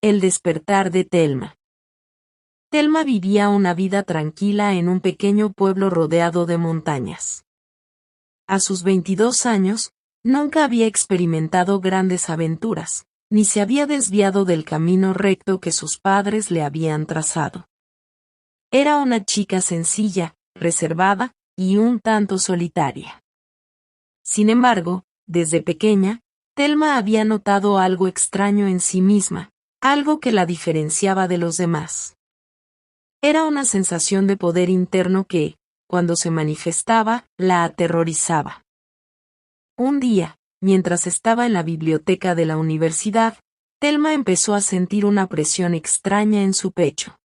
El despertar de Thelma. Thelma vivía una vida tranquila en un pequeño pueblo rodeado de montañas. A sus 22 años, nunca había experimentado grandes aventuras, ni se había desviado del camino recto que sus padres le habían trazado. Era una chica sencilla, reservada, y un tanto solitaria. Sin embargo, desde pequeña, Thelma había notado algo extraño en sí misma, algo que la diferenciaba de los demás. Era una sensación de poder interno que, cuando se manifestaba, la aterrorizaba. Un día, mientras estaba en la biblioteca de la universidad, Thelma empezó a sentir una presión extraña en su pecho.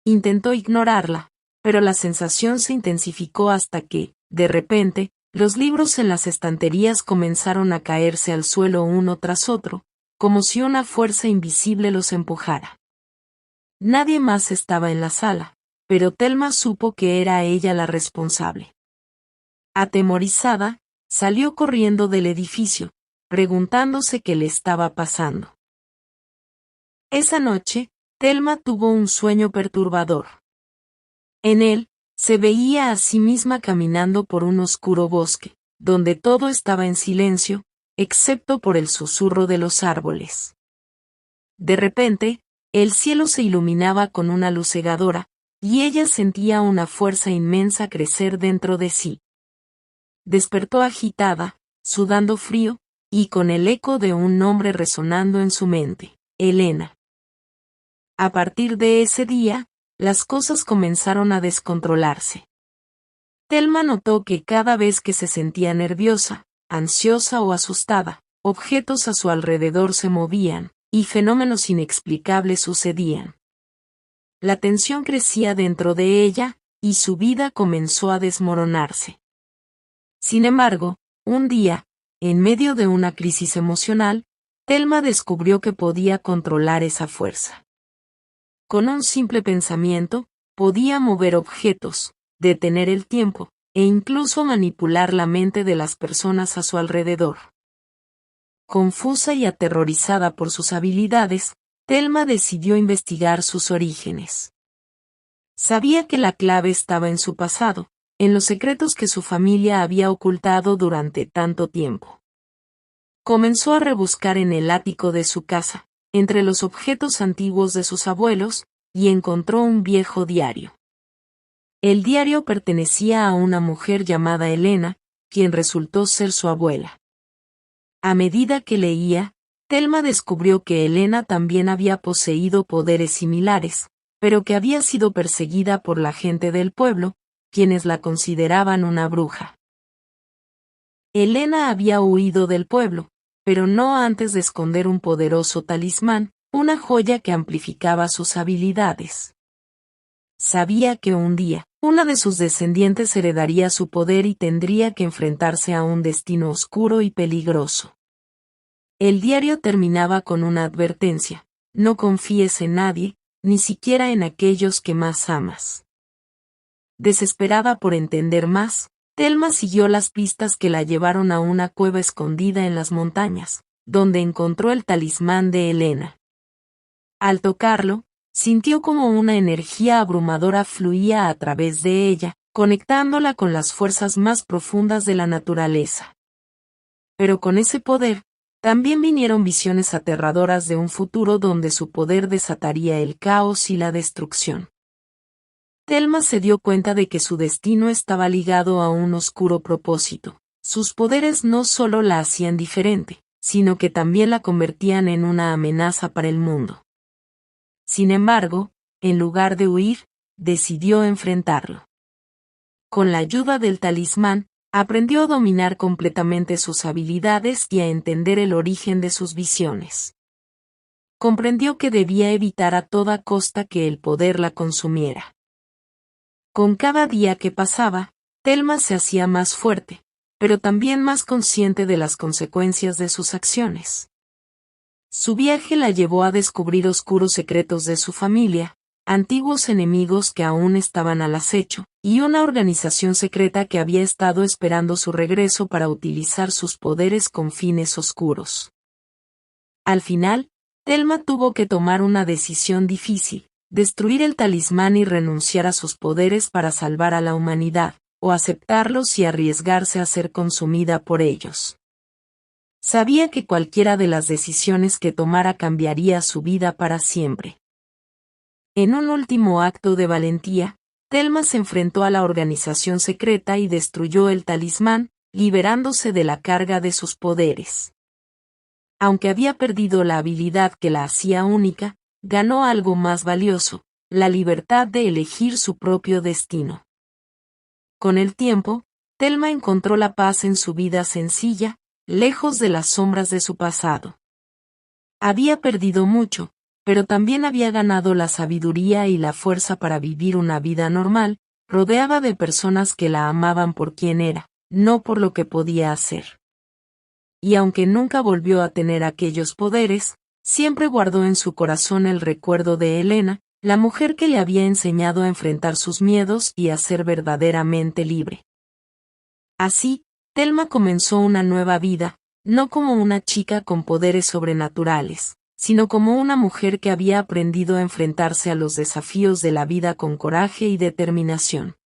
Intentó ignorarla, pero la sensación se intensificó hasta que, de repente, los libros en las estanterías comenzaron a caerse al suelo uno tras otro, como si una fuerza invisible los empujara. Nadie más estaba en la sala, pero Thelma supo que era ella la responsable. Atemorizada, salió corriendo del edificio, preguntándose qué le estaba pasando. Esa noche, Thelma tuvo un sueño perturbador. En él, se veía a sí misma caminando por un oscuro bosque, donde todo estaba en silencio, excepto por el susurro de los árboles. De repente, el cielo se iluminaba con una luz cegadora, y ella sentía una fuerza inmensa crecer dentro de sí. Despertó agitada, sudando frío, y con el eco de un nombre resonando en su mente: Elena. A partir de ese día, las cosas comenzaron a descontrolarse. Thelma notó que cada vez que se sentía nerviosa, ansiosa o asustada, objetos a su alrededor se movían, y fenómenos inexplicables sucedían. La tensión crecía dentro de ella, y su vida comenzó a desmoronarse. Sin embargo, un día, en medio de una crisis emocional, Thelma descubrió que podía controlar esa fuerza. Con un simple pensamiento, podía mover objetos, detener el tiempo, e incluso manipular la mente de las personas a su alrededor. Confusa y aterrorizada por sus habilidades, Thelma decidió investigar sus orígenes. Sabía que la clave estaba en su pasado, en los secretos que su familia había ocultado durante tanto tiempo. Comenzó a rebuscar en el ático de su casa, entre los objetos antiguos de sus abuelos, y encontró un viejo diario. El diario pertenecía a una mujer llamada Elena, quien resultó ser su abuela. A medida que leía, Thelma descubrió que Elena también había poseído poderes similares, pero que había sido perseguida por la gente del pueblo, quienes la consideraban una bruja. Elena había huido del pueblo, pero no antes de esconder un poderoso talismán, una joya que amplificaba sus habilidades. Sabía que un día, una de sus descendientes heredaría su poder y tendría que enfrentarse a un destino oscuro y peligroso. El diario terminaba con una advertencia: no confíes en nadie, ni siquiera en aquellos que más amas. Desesperada por entender más, Thelma siguió las pistas que la llevaron a una cueva escondida en las montañas, donde encontró el talismán de Elena. Al tocarlo, sintió como una energía abrumadora fluía a través de ella, conectándola con las fuerzas más profundas de la naturaleza. Pero con ese poder, también vinieron visiones aterradoras de un futuro donde su poder desataría el caos y la destrucción. Thelma se dio cuenta de que su destino estaba ligado a un oscuro propósito. Sus poderes no solo la hacían diferente, sino que también la convertían en una amenaza para el mundo. Sin embargo, en lugar de huir, decidió enfrentarlo. Con la ayuda del talismán, aprendió a dominar completamente sus habilidades y a entender el origen de sus visiones. Comprendió que debía evitar a toda costa que el poder la consumiera. Con cada día que pasaba, Thelma se hacía más fuerte, pero también más consciente de las consecuencias de sus acciones. Su viaje la llevó a descubrir oscuros secretos de su familia, antiguos enemigos que aún estaban al acecho, y una organización secreta que había estado esperando su regreso para utilizar sus poderes con fines oscuros. Al final, Thelma tuvo que tomar una decisión difícil: destruir el talismán y renunciar a sus poderes para salvar a la humanidad, o aceptarlos y arriesgarse a ser consumida por ellos. Sabía que cualquiera de las decisiones que tomara cambiaría su vida para siempre. En un último acto de valentía, Thelma se enfrentó a la organización secreta y destruyó el talismán, liberándose de la carga de sus poderes. Aunque había perdido la habilidad que la hacía única, ganó algo más valioso: la libertad de elegir su propio destino. Con el tiempo, Thelma encontró la paz en su vida sencilla, lejos de las sombras de su pasado. Había perdido mucho, pero también había ganado la sabiduría y la fuerza para vivir una vida normal, rodeada de personas que la amaban por quien era, no por lo que podía hacer. Y aunque nunca volvió a tener aquellos poderes, siempre guardó en su corazón el recuerdo de Helena, la mujer que le había enseñado a enfrentar sus miedos y a ser verdaderamente libre. Así, Thelma comenzó una nueva vida, no como una chica con poderes sobrenaturales, sino como una mujer que había aprendido a enfrentarse a los desafíos de la vida con coraje y determinación.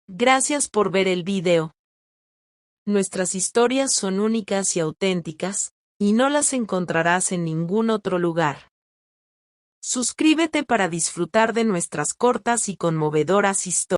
Gracias por ver el video. Nuestras historias son únicas y auténticas, y no las encontrarás en ningún otro lugar. Suscríbete para disfrutar de nuestras cortas y conmovedoras historias.